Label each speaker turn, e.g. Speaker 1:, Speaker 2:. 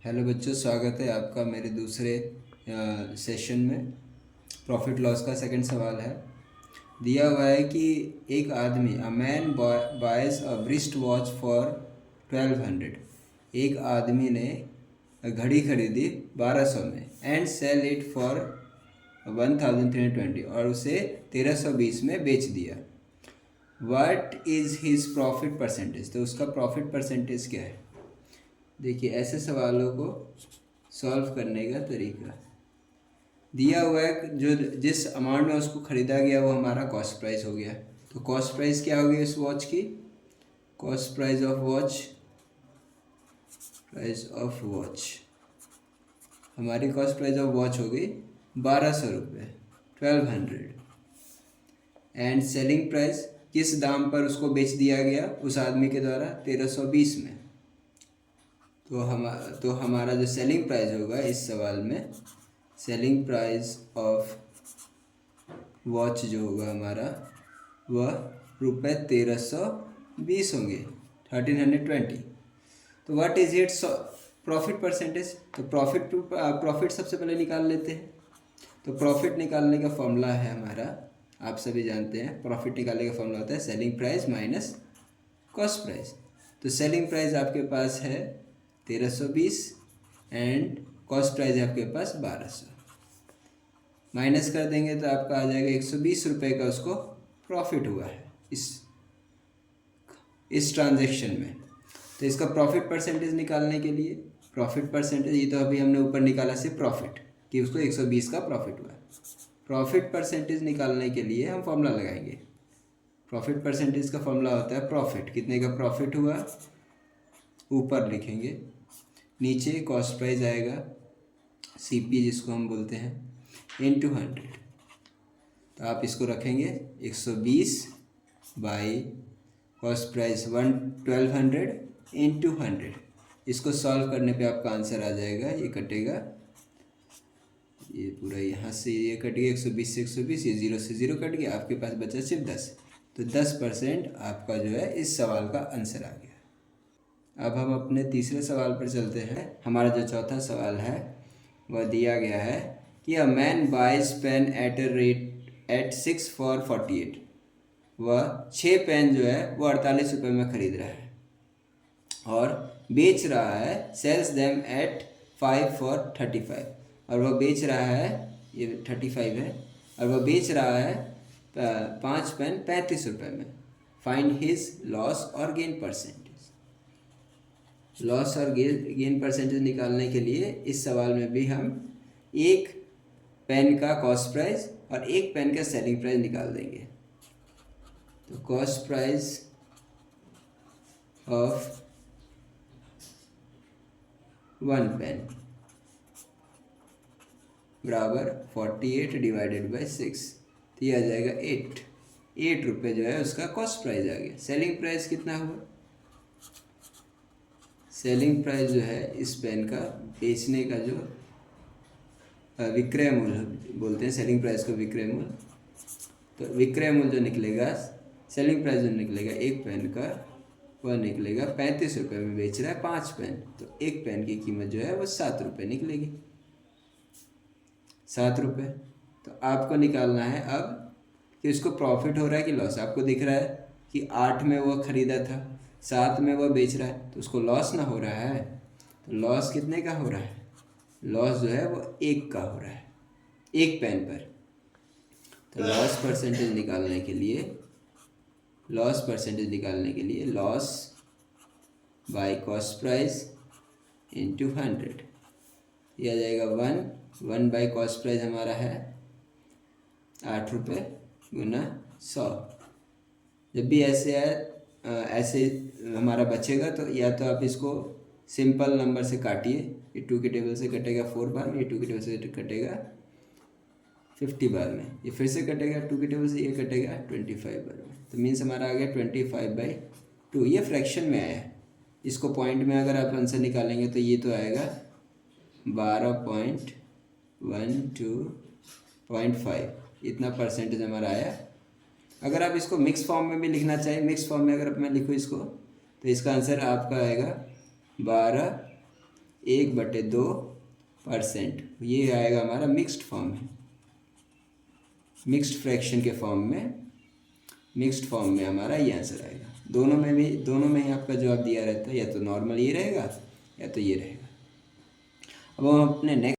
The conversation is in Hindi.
Speaker 1: हेलो बच्चों, स्वागत है आपका मेरे दूसरे सेशन में। प्रॉफिट लॉस का सेकंड सवाल है। दिया हुआ है कि एक आदमी a man boys a wrist watch for 1200। एक आदमी ने घड़ी खरीदी 1200 में एंड सेल इट फॉर 1320 और उसे 1320 में बेच दिया। What is his profit percentage? तो उसका प्रॉफिट परसेंटेज क्या है? देखिए, ऐसे सवालों को सॉल्व करने का तरीका दिया हुआ है। जो जिस अमाउंट में उसको ख़रीदा गया वो हमारा कॉस्ट प्राइस हो गया। तो कॉस्ट प्राइस क्या होगी इस वॉच की? कॉस्ट प्राइस ऑफ वॉच हमारी कॉस्ट प्राइस ऑफ वॉच हो गई 1200 रुपये, 1200। एंड सेलिंग प्राइस, किस दाम पर उसको बेच दिया गया उस आदमी के द्वारा? 1320 में। तो हमारा जो सेलिंग प्राइस होगा इस सवाल में, सेलिंग प्राइस ऑफ वॉच जो होगा हमारा वह रुपये 1320 होंगे, 1320। तो what is its profit percentage? तो प्रॉफिट सबसे पहले निकाल लेते हैं। तो प्रॉफिट निकालने का फॉर्मूला है हमारा, आप सभी जानते हैं, प्रॉफिट निकालने का फॉर्मूला होता है selling price minus cost price. तो सेलिंग प्राइस आपके पास है 1320 एंड कॉस्ट प्राइस है आपके पास 1200। माइनस कर देंगे तो आपका आ जाएगा 120 रुपये का उसको प्रॉफिट हुआ है इस ट्रांजैक्शन में। तो इसका प्रॉफिट परसेंटेज निकालने के लिए, प्रॉफिट परसेंटेज ये तो अभी हमने ऊपर निकाला सिर्फ प्रॉफिट कि उसको 120 का प्रॉफिट हुआ है। प्रॉफिट परसेंटेज निकालने के लिए हम फॉर्मूला लगाएंगे। प्रॉफिट परसेंटेज का फॉर्मूला होता है प्रॉफिट, कितने का प्रॉफिट हुआ ऊपर लिखेंगे, नीचे कॉस्ट प्राइस आएगा सीपी जिसको हम बोलते हैं, इनटू 100। तो आप इसको रखेंगे 120 बाई कॉस्ट प्राइस 1200 इंटू 100। इसको सॉल्व करने पे आपका आंसर आ जाएगा, ये कटेगा, ये पूरा यहाँ से ये कट गया 120 से 120, ये 0 से 0 कट गया, आपके पास बचा सिर्फ 10। तो 10% आपका जो है इस सवाल का आंसर आ गया। अब हम अपने तीसरे सवाल पर चलते हैं। हमारा जो चौथा सवाल है वह दिया गया है कि a man buys pen at a rate at 6 for 48। वह 6 पेन जो है वो 48 रुपये में ख़रीद रहा है और बेच रहा है, सेल्स देम एट 5 फॉर 35। और वह बेच रहा है, ये 35 है, और वह बेच रहा है 5 पेन 35 रुपये में। फाइंड हिज लॉस और गेन परसेंटेज। लॉस और गेन परसेंटेज निकालने के लिए इस सवाल में भी हम एक पेन का कॉस्ट प्राइस और एक पेन का सेलिंग प्राइस निकाल देंगे। तो कॉस्ट प्राइस ऑफ 1 पेन बराबर 48 डिवाइडेड बाई 6, तो ये आ जाएगा 8 रुपये जो है उसका कॉस्ट प्राइस आ गया। सेलिंग प्राइस कितना हुआ? सेलिंग प्राइस जो है इस पेन का बेचने का जो विक्रय मूल्य बोलते हैं, सेलिंग प्राइस को विक्रय मूल्य। तो विक्रय मूल्य जो निकलेगा, सेलिंग प्राइस जो निकलेगा एक पेन का, वह निकलेगा 35 रुपये में बेच रहा है 5 पेन। तो एक पेन की कीमत जो है वो 7 रुपये निकलेगी, 7 रुपये। तो आपको निकालना है अब कि उसको प्रॉफिट हो रहा है कि लॉस। आपको दिख रहा है कि 8 में वह ख़रीदा था, 7 में वह बेच रहा है, तो उसको लॉस ना हो रहा है। तो लॉस कितने का हो रहा है? लॉस जो है वो 1 का हो रहा है, एक पेन पर। तो लॉस परसेंटेज निकालने के लिए, loss by cost price into 100, यह आ जाएगा 1 बाई कॉस्ट प्राइस हमारा है 8 रुपये गुना 100। जब भी ऐसे है ऐसे हमारा बचेगा तो या तो आप इसको सिंपल नंबर से काटिए, ये 2 के टेबल से कटेगा 4 बार में, ये 2 के टेबल से कटेगा 50 बार में, ये फिर से कटेगा 2 के टेबल से, ये कटेगा 25 बार में। तो मीन्स हमारा आ गया 25/2। ये फ्रैक्शन में आया है। इसको पॉइंट में अगर आप आंसर निकालेंगे तो ये तो आएगा 12.12.5, इतना परसेंटेज हमारा आया। अगर आप इसको मिक्स फॉर्म में भी लिखना चाहें, मिक्स फॉर्म में अगर मैं लिखूँ इसको, तो इसका आंसर आपका आएगा 12 1/2%, ये आएगा हमारा मिक्स्ड फॉर्म है, मिक्स्ड फ्रैक्शन के फॉर्म में, मिक्स्ड फॉर्म में हमारा ये आंसर आएगा। दोनों में ही आपका जवाब दिया रहता है, या तो नॉर्मल ये रहेगा या तो ये रहेगा। अब हम अपने नेक्स्ट